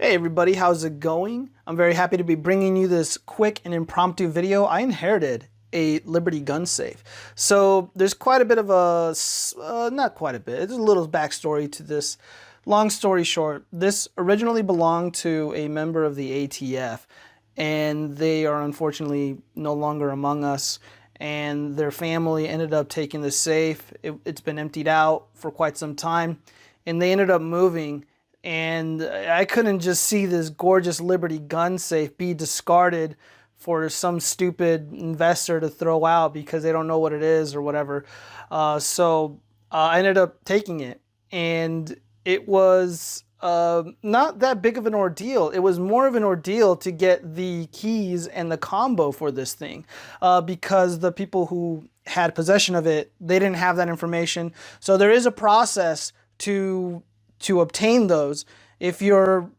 Hey everybody, how's it going? I'm very happy to be bringing you this quick and impromptu video. I inherited a Liberty gun safe. So there's quite a bit of not quite a bit, there's a little backstory to this. Long story short, this originally belonged to a member of the ATF, and they are unfortunately no longer among us, and their family ended up taking the safe. It's been emptied out for quite some time, and they ended up moving. And I couldn't just see this gorgeous Liberty gun safe be discarded for some stupid investor to throw out because they don't know what it is or whatever. So I ended up taking it, and it was not that big of an ordeal. It was more of an ordeal to get the keys and the combo for this thing because the people who had possession of it, they didn't have that information. So there is a process to obtain those if you're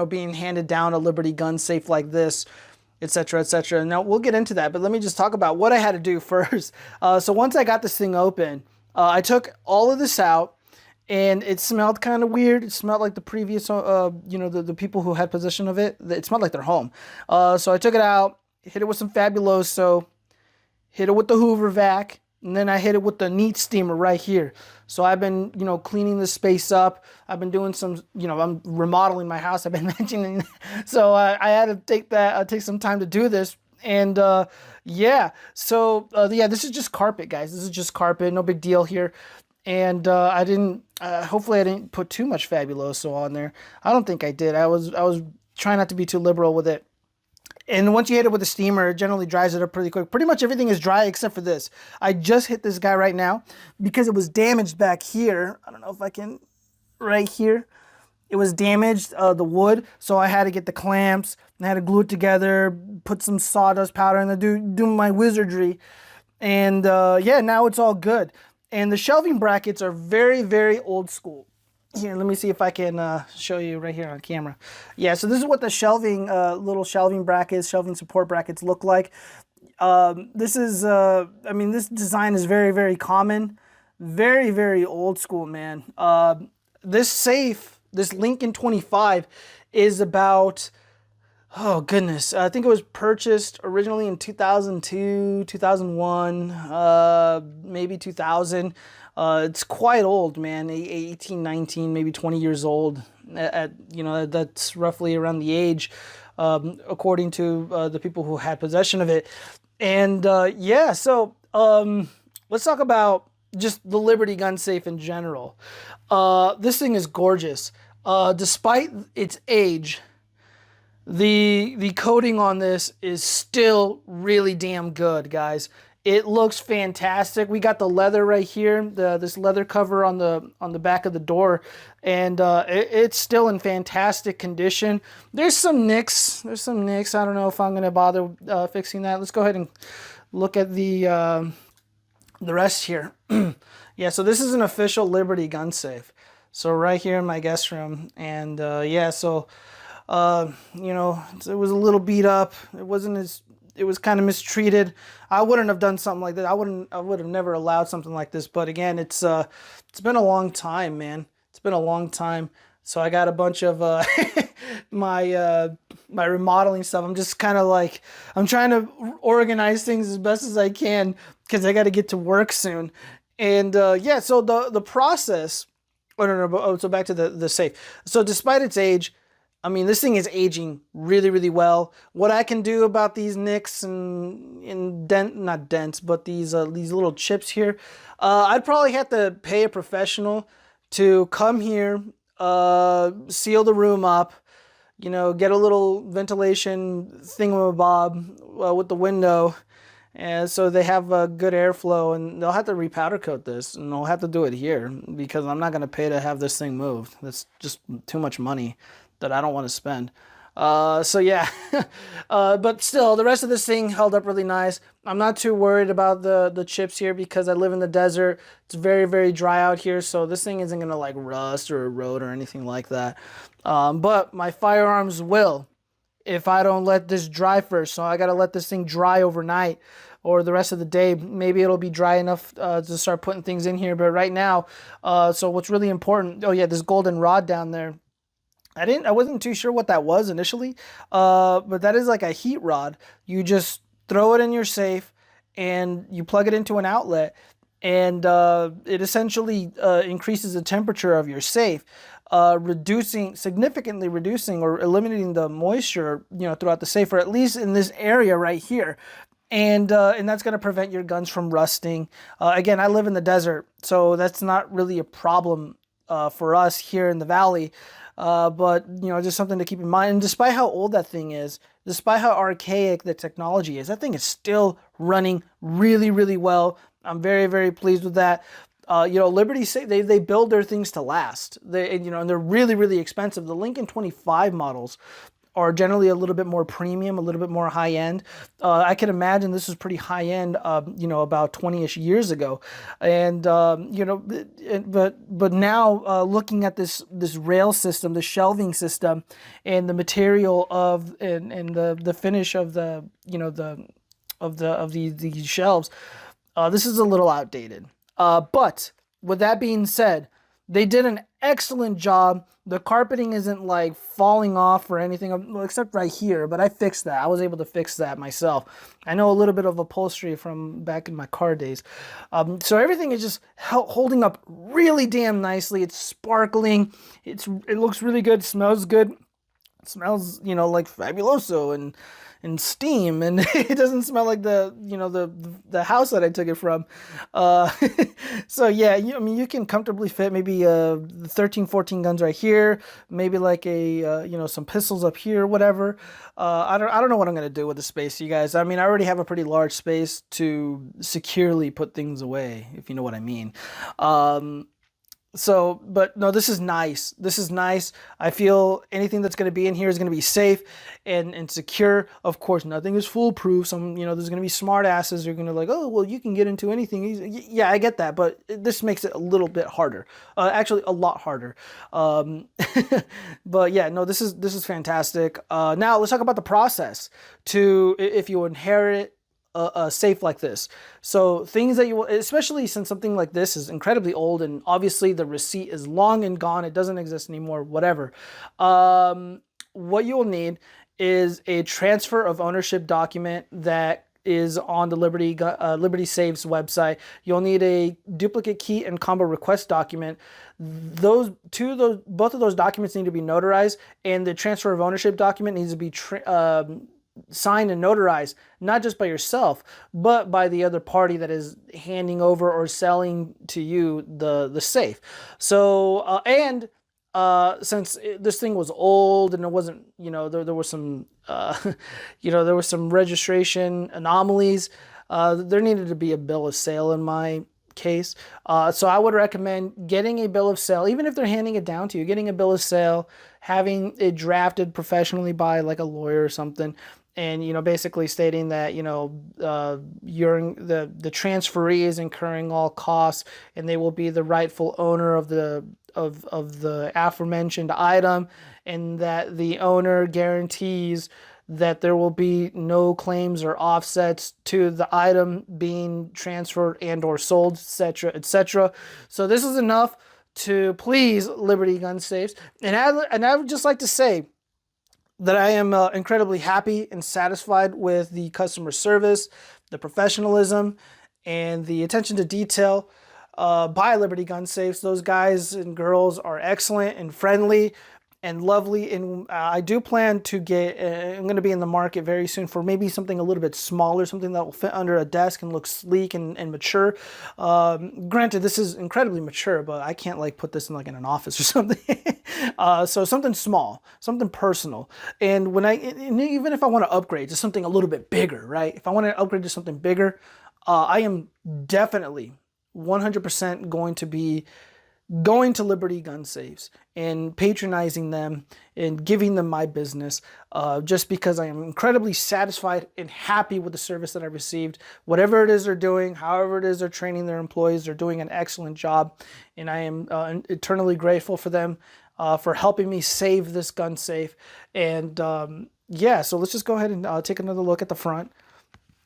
being handed down a Liberty gun safe like this, etc., etc. Now we'll get into that, but let me just talk about what I had to do first. So once I got this thing open, I took all of this out, and it smelled kind of weird. It smelled like the previous the people who had possession of it. It smelled like their home. So I took it out, hit it with some Fabuloso, hit it with the Hoover vac, and then I hit it with the neat steamer right here. So I've been, cleaning this space up. I've been doing some, I'm remodeling my house. I've been mentioning, so I had to take some time to do this. And yeah, so yeah, this is just carpet, guys. This is just carpet, no big deal here. And I didn't, hopefully I didn't put too much Fabuloso on there. I don't think I did. I was trying not to be too liberal with it. And once you hit it with a steamer, it generally dries it up pretty quick. Pretty much everything is dry except for this. I just hit this guy right now because it was damaged back here. I don't know if I can, right here. It was damaged, the wood, so I had to get the clamps, and I had to glue it together, put some sawdust powder, and then do my wizardry. And yeah, now it's all good. And the shelving brackets are very, very old school. Here, let me see if I can show you right here on camera. Yeah, so this is what the shelving, little shelving brackets, shelving support brackets look like. This is, I mean, this design is very, very common. Very, very old school, man. This safe, this Lincoln 25, is about, oh goodness, I think it was purchased originally in 2002, 2001, maybe 2000. It's quite old, man. 18, 19, maybe 20 years old. That's roughly around the age, according to the people who had possession of it. And yeah, so let's talk about just the Liberty gun safe in general. This thing is gorgeous. Despite its age, the coating on this is still really damn good, guys. It looks fantastic. We got the leather right here, this leather cover on the back of the door, and it's still in fantastic condition. There's some nicks. I don't know if I'm gonna bother fixing that. Let's go ahead and look at the rest here. Yeah, so this is an official Liberty gun safe. So right here in my guest room, and yeah, so it was a little beat up. It was kind of mistreated. I wouldn't have done something like that. I would have never allowed something like this. But again, it's been a long time, man. It's been a long time. So I got a bunch of my remodeling stuff. I'm just kind of like, I'm trying to organize things as best as I can because I got to get to work soon. And yeah, so the process. Oh no. So back to the safe. So despite its age, I mean, this thing is aging really, really well. What I can do about these nicks and not dents, but these little chips here, I'd probably have to pay a professional to come here, seal the room up, get a little ventilation thingamabob with the window, and so they have a good airflow, and they'll have to repowder coat this, and they'll have to do it here because I'm not going to pay to have this thing moved. That's just too much money that I don't want to spend. So yeah, but still, the rest of this thing held up really nice. I'm not too worried about the chips here because I live in the desert. It's very, very dry out here, so this thing isn't gonna like rust or erode or anything like that. But my firearms will if I don't let this dry first. So I gotta let this thing dry overnight or the rest of the day. Maybe it'll be dry enough to start putting things in here. But right now, so what's really important, oh yeah, this golden rod down there. I wasn't too sure what that was initially, but that is like a heat rod. You just throw it in your safe and you plug it into an outlet, and it essentially increases the temperature of your safe, significantly reducing or eliminating the moisture, throughout the safe, or at least in this area right here. And that's going to prevent your guns from rusting. Again, I live in the desert, so that's not really a problem for us here in the valley. But just something to keep in mind. And despite how old that thing is, despite how archaic the technology is, that thing is still running really, really well. I'm very, very pleased with that. Liberty say they build their things to last. And they're really, really expensive. The Lincoln 25 models are generally a little bit more premium, a little bit more high end. I can imagine this was pretty high end, about 20-ish years ago. And, but now looking at this rail system, the shelving system, and the material and the finish of these shelves, this is a little outdated. But with that being said, they did an excellent job. The carpeting isn't like falling off or anything, except right here, but I fixed that. I was able to fix that myself. I know a little bit of upholstery from back in my car days. So everything is just holding up really damn nicely. It's sparkling. It looks really good. It smells good. It smells, like Fabuloso and steam, and it doesn't smell like the house that I took it from. So yeah, you can comfortably fit maybe 13, 14 guns right here, maybe like some pistols up here, whatever. I don't know what I'm gonna do with the space, you guys. I mean, I already have a pretty large space to securely put things away, if you know what I mean. But no, this is nice. This is nice. I feel anything that's going to be in here is going to be safe and secure. Of course, nothing is foolproof. There's going to be smart asses who are going to oh, well, you can get into anything. Yeah, I get that, but this makes it a little bit harder. Actually, a lot harder. But yeah, no, this is fantastic. Now let's talk about the process if you inherit a safe like this. So things that you will, especially since something like this is incredibly old and obviously the receipt is long and gone, it doesn't exist anymore, whatever. What you will need is a transfer of ownership document that is on the Liberty Safe's website. You'll need a duplicate key and combo request document. Both of those documents need to be notarized, and the transfer of ownership document needs to be signed and notarized, not just by yourself, but by the other party that is handing over or selling to you the safe. So, since this thing was old and it wasn't, there were some, there were some registration anomalies, there needed to be a bill of sale in my case. So I would recommend getting a bill of sale, even if they're handing it down to you, getting a bill of sale, having it drafted professionally by like a lawyer or something, and basically stating that the transferee is incurring all costs and they will be the rightful owner of the aforementioned item, and that the owner guarantees that there will be no claims or offsets to the item being transferred and or sold, etc., etc. So this is enough to please Liberty Gun Safes. And I would just like to say that I am incredibly happy and satisfied with the customer service, the professionalism, and the attention to detail by Liberty Gun Safes. Those guys and girls are excellent and friendly and lovely, and I do plan to get, I'm going to be in the market very soon for maybe something a little bit smaller, something that will fit under a desk and look sleek and mature. Granted, this is incredibly mature, but I can't like put this in like in an office or something. So something small, something personal. And even if I want to upgrade to something a little bit bigger, right? If I want to upgrade to something bigger, I am definitely 100% going to be going to Liberty Gun Safes and patronizing them and giving them my business, just because I am incredibly satisfied and happy with the service that I received. Whatever it is they're doing, however it is they're training their employees, they're doing an excellent job, and I am eternally grateful for them for helping me save this gun safe. And yeah, so let's just go ahead and take another look at the front.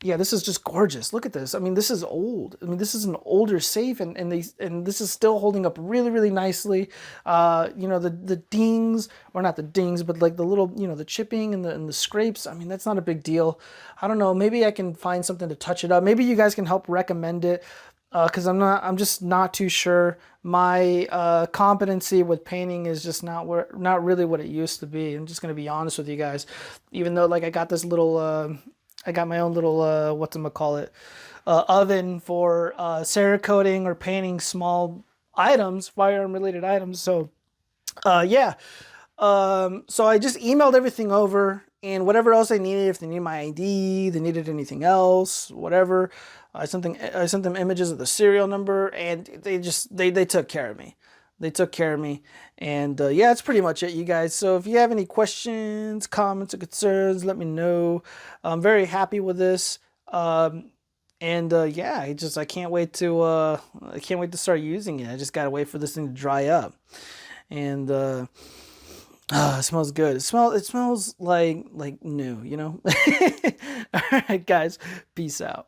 Yeah, this is just gorgeous. Look at this. I mean, this is old. I mean, this is an older safe, and this is still holding up really, really nicely. You know, the dings, or not the dings, but like the little, you know, the chipping and the scrapes. I mean, that's not a big deal. I don't know. Maybe I can find something to touch it up. Maybe you guys can help recommend it. Because I'm just not too sure. My competency with painting is just not really what it used to be. I'm just gonna be honest with you guys. Even though like I got this little, I got my own little whatchamacallit, oven for Cerakoting or painting small items, firearm related items. So yeah. So I just emailed everything over, and whatever else they needed, if they needed my ID, they needed anything else, whatever. I sent them images of the serial number, and they took care of me. They took care of me, and yeah, that's pretty much it, you guys. So if you have any questions, comments, or concerns, let me know. I'm very happy with this. And yeah, I can't wait to start using it. I just gotta wait for this thing to dry up, and it smells good. It smells like new, you know. All right, guys, peace out.